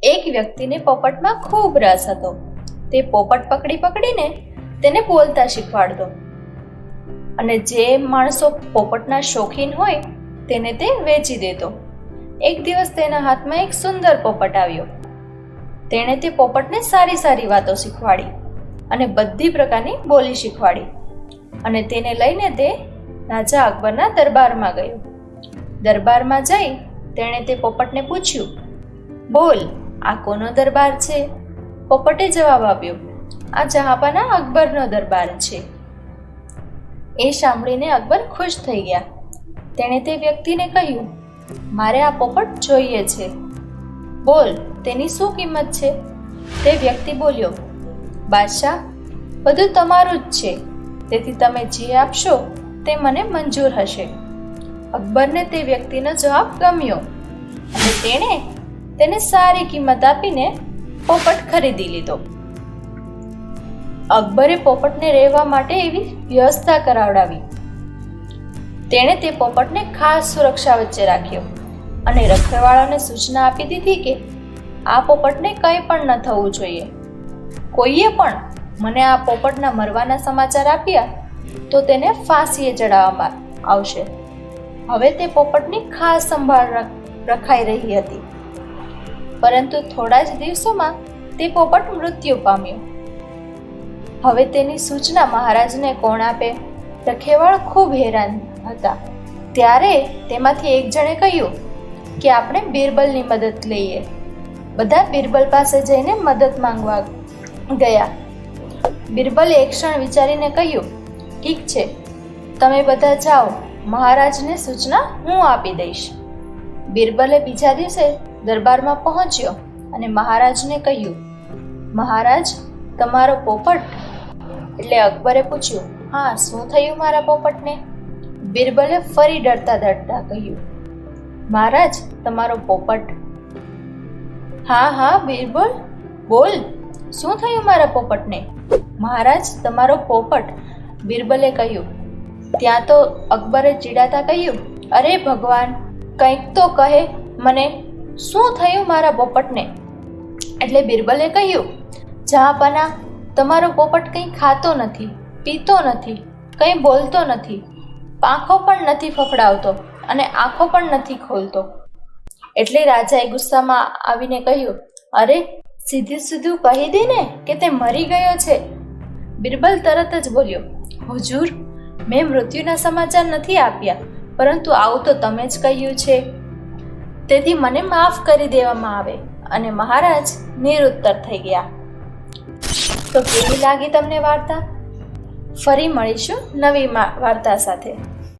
એક વ્યક્તિને પોપટમાં ખૂબ રસ હતો. તે પોપટ પકડીને તેને બોલતા શીખવાડતો અને જે માણસો પોપટના શોખીન હોય તેને તે વેચી દેતો. એક દિવસ તેના હાથમાં એક સુંદર પોપટ આવ્યો. તેણે તે પોપટને સારી સારી વાતો શીખવાડી અને બધી પ્રકારની બોલી શીખવાડી અને તેને લઈને તે રાજા અકબરના દરબારમાં ગયો. દરબારમાં જઈ તેણે તે પોપટને પૂછ્યું, બોલ, આ કોનો દરબાર છે? પોપટે જવાબ આપ્યો, આ જહાંપનાહ અકબરનો દરબાર છે. એ સાંભળીને અકબર ખુશ થઈ ગયા. તેણે તે વ્યક્તિને કહ્યું, મારે આ પોપટ જોઈએ છે. બોલ, તેની શું કિંમત છે? તે વ્યક્તિ બોલ્યો, બાદશાહ, બધું તમારું જ છે, તેથી તમે જે આપશો તે મને મંજૂર હશે. અકબરને તે વ્યક્તિનો જવાબ ગમ્યો અને તેણે તેને સારી કિંમત આપીને પોપટ ખરીદી લીધો. અકબરે પોપટને રહેવા માટે એવી વ્યવસ્થા કરાવડાવી. તેણે તે પોપટને ખાસ સુરક્ષા વચ્ચે રાખ્યો અને રખેવાળાને સૂચના આપી દીધી કે આ પોપટને કંઈ પણ ન થવું જોઈએ. કોઈએ પણ મને આ પોપટના મરવાના સમાચાર આપ્યા તો તેને ફાંસીએ ચડાવવામાં આવશે. હવે તે પોપટની ખાસ સંભાળ રખાઈ રહી હતી, પરંતુ થોડા જ દિવસોમાં તે પોપટ મૃત્યુ પામ્યો. હવે તેની સૂચના મહારાજને કોણ આપે? રખેવાળ ખૂબ હેરાન હતા. ત્યારે તેમાંથી એક જણે કહ્યું કે આપણે બિરબલની મદદ લઈએ. બધા બિરબલ પાસે જઈને મદદ માંગવા ગયા. બિરબલે એક ક્ષણ વિચારીને કહ્યું, ઠીક છે, તમે બધા જાઓ, મહારાજને સૂચના હું આપી દઈશ. બિરબલે બીજા દિવસે દરબારમાં પહોંચ્યો અને મહારાજને કહ્યું, મહારાજ, તમારો પોપટ? એટલે અકબરે પૂછ્યું, હા, શું થયું મારા પોપટને? બિરબલે ફરી ડરતા કહ્યું, મહારાજ, તમારો પોપટ? હા, બિરબલ, બોલ, શું થયું મારા પોપટને? મહારાજ, તમારો પોપટ, બિરબલે કહ્યું. ત્યાં તો અકબરે ચીડાતા કહ્યું, અરે ભગવાન, કંઈક તો કહે મને, શું થયું મારા પોપટને? એટલે બિરબલે કહ્યું, જહાંપનાહ, તમારો પોપટ કંઈ ખાતો નથી, પીતો નથી, કંઈ બોલતો નથી, પાંખો પણ નથી ફફડાવતો અને આંખો પણ નથી ખોલતો. એટલે રાજાએ ગુસ્સામાં આવીને કહ્યું, અરે, સીધું કહી દે ને કે તે મરી ગયો છે. બિરબલ તરત જ બોલ્યો, હુજુર, મેં મૃત્યુના સમાચાર નથી આપ્યા, પરંતુ આવું તો તમે જ કહ્યું છે, તેથી મને માફ કરી દેવામાં આવે. અને મહારાજ નિરુત્તર થઈ ગયા. તો કેવી લાગી તમને વાર્તા? ફરી મળીશું નવી વાર્તા સાથે.